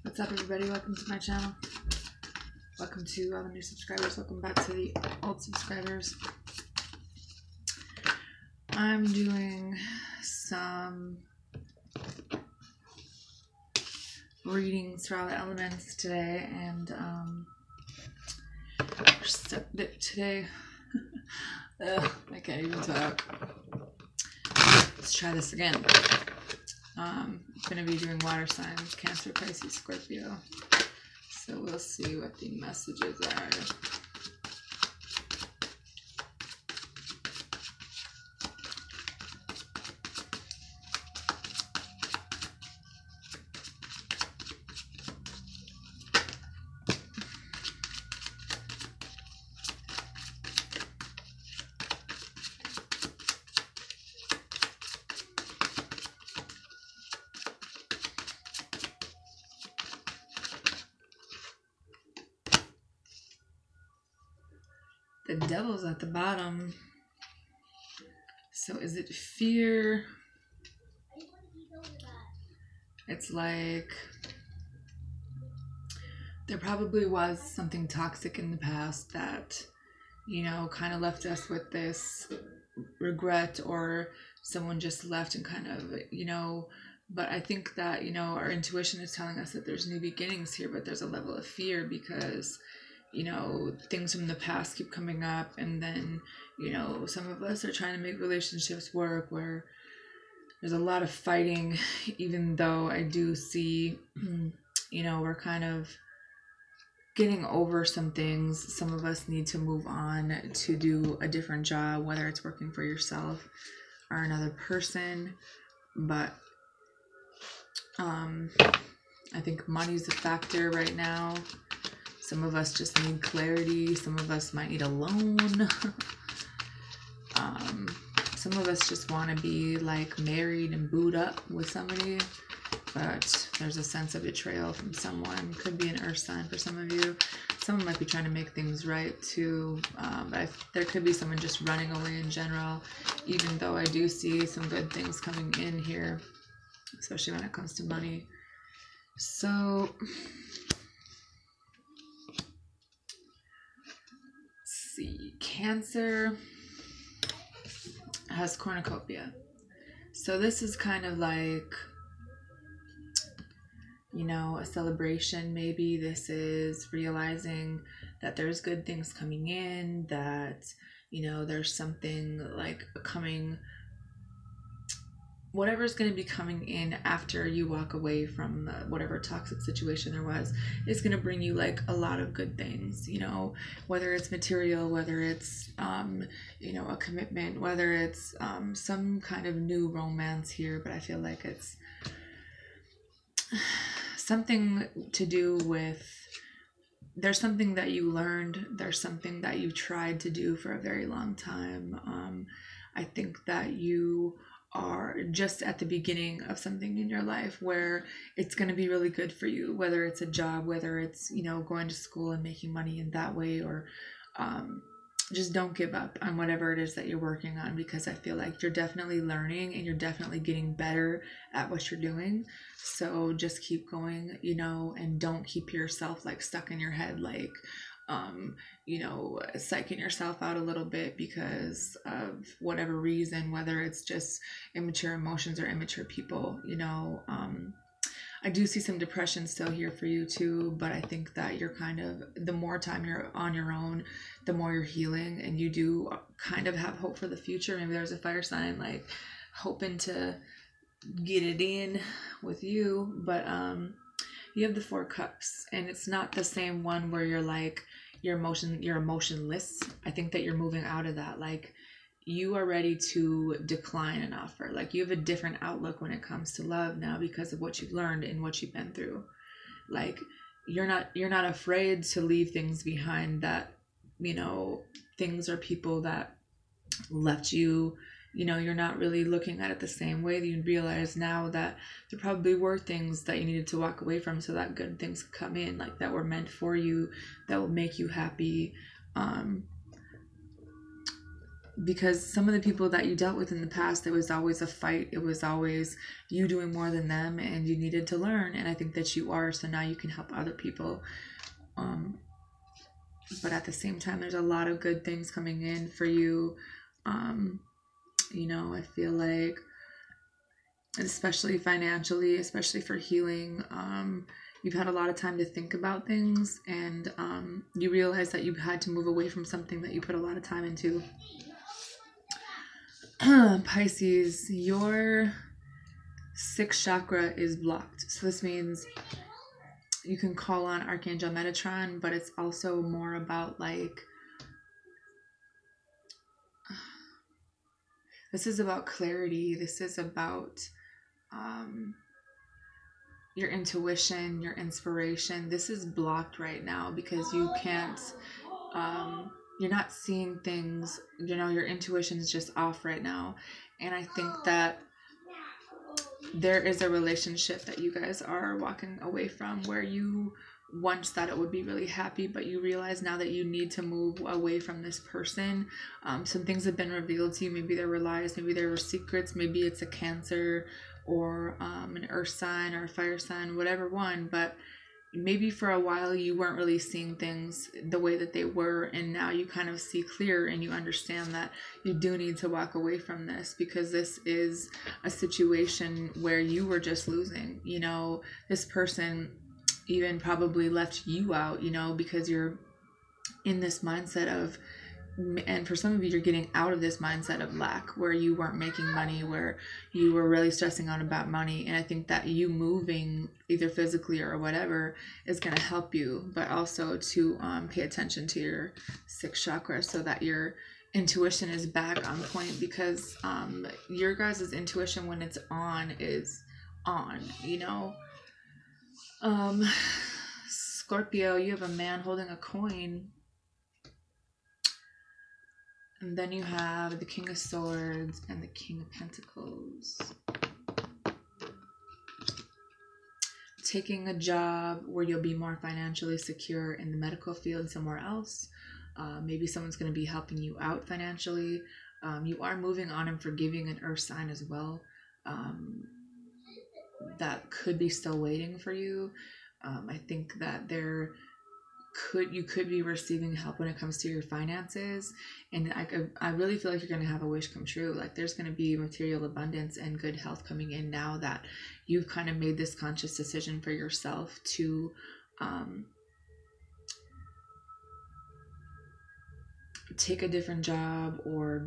What's up, everybody? Welcome to my channel. Welcome to all the new subscribers. Welcome back to the old subscribers. I'm doing some readings for all the elements today, and today I can't even talk. Let's try this again. I'm going to be doing water signs, Cancer, Pisces, Scorpio. So we'll see what the messages are. The devil's at the bottom. So is it fear? It's like there probably was something toxic in the past that, you know, kind of left us with this regret, or someone just left and kind of, you know, but I think that, you know, our intuition is telling us that there's new beginnings here, but there's a level of fear because, you know, things from the past keep coming up, and then, you know, some of us are trying to make relationships work where there's a lot of fighting, even though I do see, you know, we're kind of getting over some things. Some of us need to move on to do a different job, whether it's working for yourself or another person, but I think money's a factor right now. Some of us just need clarity. Some of us might need a loan. Some of us just want to be like married and booed up with somebody, but there's a sense of betrayal from someone. Could be an earth sign for some of you. Someone might be trying to make things right too. There could be someone just running away in general, even though I do see some good things coming in here, especially when it comes to money. So see, Cancer has cornucopia. So this is kind of like, you know, a celebration. Maybe this is realizing that there's good things coming in, that, you know, there's something like coming, whatever's going to be coming in after you walk away from whatever toxic situation there was, is going to bring you like a lot of good things, you know, whether it's material, whether it's, you know, a commitment, whether it's some kind of new romance here. But I feel like it's something to do with, there's something that you learned, there's something that you tried to do for a very long time. I think that you are just at the beginning of something in your life where it's going to be really good for you, whether it's a job, whether it's, you know, going to school and making money in that way, or just don't give up on whatever it is that you're working on, because I feel like you're definitely learning and you're definitely getting better at what you're doing. So just keep going, you know, and don't keep yourself like stuck in your head, like you know, psyching yourself out a little bit because of whatever reason, whether it's just immature emotions or immature people, you know. I do see some depression still here for you too, but I think that you're kind of, the more time you're on your own, the more you're healing, and you do kind of have hope for the future. Maybe there's a fire sign like hoping to get it in with you, but you have the Four Cups, and it's not the same one where you're like, you're emotionless. I think that you're moving out of that. Like, you are ready to decline an offer. Like, you have a different outlook when it comes to love now because of what you've learned and what you've been through. Like, you're not afraid to leave things behind that, you know, things or people that left you. You know, you're not really looking at it the same way. You realize now that there probably were things that you needed to walk away from so that good things could come in, like that were meant for you, that will make you happy. because some of the people that you dealt with in the past, it was always a fight. It was always you doing more than them, and you needed to learn. And I think that you are, so now you can help other people. But at the same time, there's a lot of good things coming in for you. I feel like, especially financially, especially for healing, you've had a lot of time to think about things, and you realize that you had to move away from something that you put a lot of time into. Pisces, your sixth chakra is blocked. So this means you can call on Archangel Metatron, but it's also more about like, this is about clarity. This is about your intuition, your inspiration. This is blocked right now because you can't, you're not seeing things, your intuition is just off right now. And I think that there is a relationship that you guys are walking away from where you once thought it would be really happy, but you realize now that you need to move away from this person. Some things have been revealed to you. Maybe there were lies, maybe there were secrets, maybe it's a Cancer or an earth sign or a fire sign, whatever one, but maybe for a while you weren't really seeing things the way that they were, and now you kind of see clear and you understand that you do need to walk away from this, because this is a situation where you were just losing. This person even probably left you out, because you're in this mindset of, and for some of you, you're getting out of this mindset of lack, where you weren't making money, where you were really stressing out about money. And I think that you moving either physically or whatever is going to help you, but also to pay attention to your sixth chakra so that your intuition is back on point, because your guys' intuition, when it's on, is on, Scorpio, you have a man holding a coin. And then you have the King of Swords and the King of Pentacles. Taking a job where you'll be more financially secure in the medical field somewhere else. Maybe someone's going to be helping you out financially. You are moving on and forgiving an earth sign as well. That could be still waiting for you. I think that you could be receiving help when it comes to your finances, and I really feel like you're going to have a wish come true. Like there's going to be material abundance and good health coming in now that you've kind of made this conscious decision for yourself to take a different job, or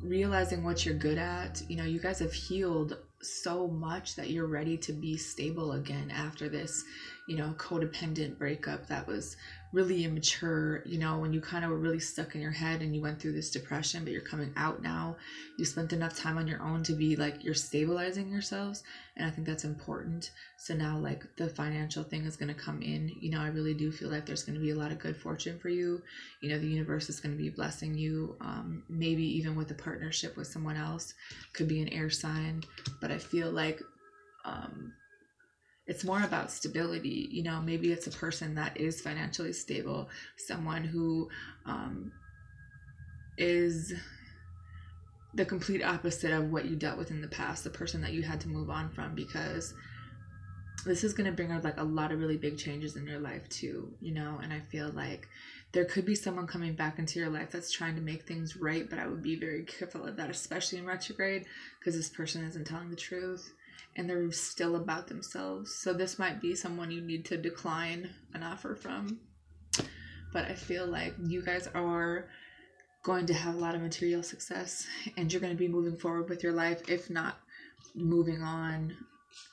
realizing what you're good at. You guys have healed so much that you're ready to be stable again after this codependent breakup that was really immature, when you kind of were really stuck in your head and you went through this depression, but you're coming out now. You spent enough time on your own to be like, you're stabilizing yourselves, and I think that's important. So now like the financial thing is going to come in. I really do feel like there's going to be a lot of good fortune for you. The universe is going to be blessing you, maybe even with a partnership with someone else. Could be an air sign, but I feel like it's more about stability. Maybe it's a person that is financially stable, someone who is the complete opposite of what you dealt with in the past, the person that you had to move on from, because this is going to bring like a lot of really big changes in your life too, and I feel like there could be someone coming back into your life that's trying to make things right, but I would be very careful of that, especially in retrograde, because this person isn't telling the truth and they're still about themselves. So this might be someone you need to decline an offer from. But I feel like you guys are going to have a lot of material success, and you're going to be moving forward with your life, if not moving on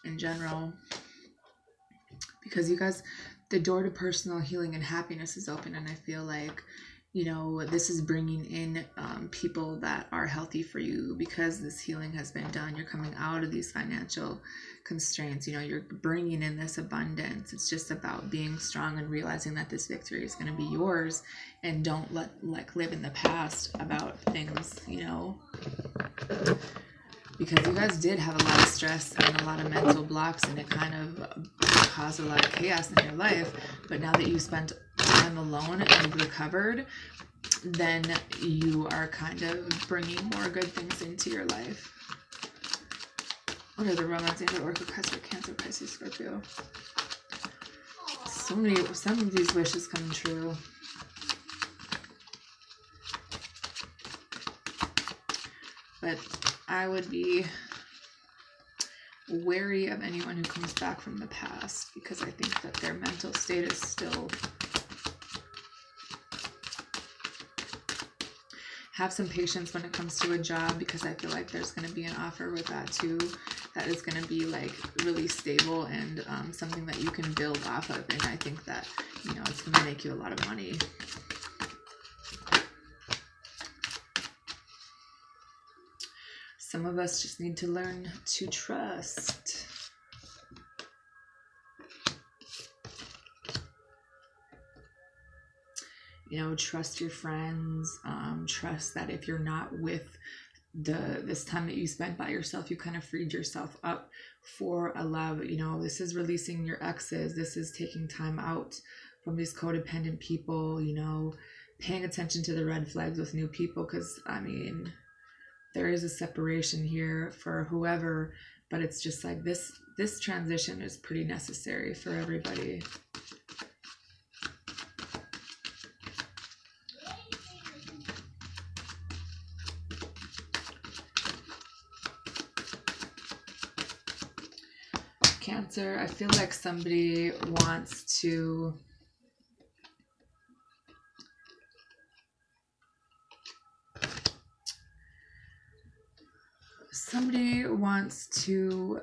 in general, because you guys, the door to personal healing and happiness is open. And I feel like this is bringing in people that are healthy for you, because this healing has been done. You're coming out of these financial constraints. You're bringing in this abundance. It's just about being strong and realizing that this victory is going to be yours, and don't live in the past about things, because you guys did have a lot of stress and a lot of mental blocks, and it kind of caused a lot of chaos in your life. But now that you spent time alone and recovered, then you are kind of bringing more good things into your life. What are the romance and the Oracle cards for Cancer, Pisces, Scorpio? Some of these wishes come true. But I would be wary of anyone who comes back from the past, because I think that their mental state is still... Have some patience when it comes to a job, because I feel like there's going to be an offer with that too, that is going to be like really stable and something that you can build off of. And I think that, you know, it's going to make you a lot of money. Some of us just need to learn to trust. You know, trust your friends. Trust that if you're not with this time that you spent by yourself, you kind of freed yourself up for a love. You know, this is releasing your exes. This is taking time out from these codependent people, you know, paying attention to the red flags with new people. Because, I mean, there is a separation here for whoever, but it's just like this transition is pretty necessary for everybody. Cancer, I feel like somebody wants to...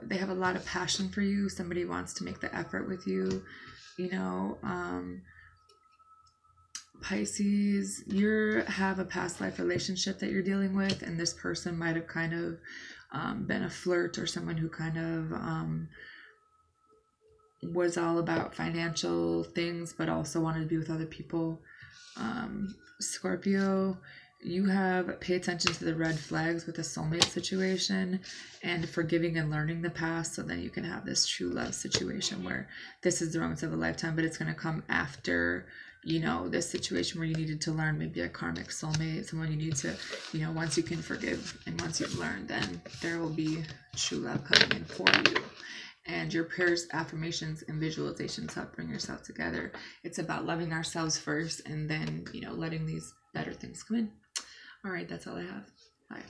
they have a lot of passion for you. Somebody wants to make the effort with you, you know. Pisces, you have a past life relationship that you're dealing with, and this person might have kind of been a flirt, or someone who kind of was all about financial things, but also wanted to be with other people. Scorpio, you have pay attention to the red flags with a soulmate situation and forgiving and learning the past, so then you can have this true love situation where this is the romance of a lifetime, but it's going to come after, you know, this situation where you needed to learn, maybe a karmic soulmate, someone you need to, you know, once you can forgive and once you've learned, then there will be true love coming in for you. And your prayers, affirmations, and visualizations help bring yourself together. It's about loving ourselves first, and then, you know, letting these better things come in. All right, that's all I have. Bye.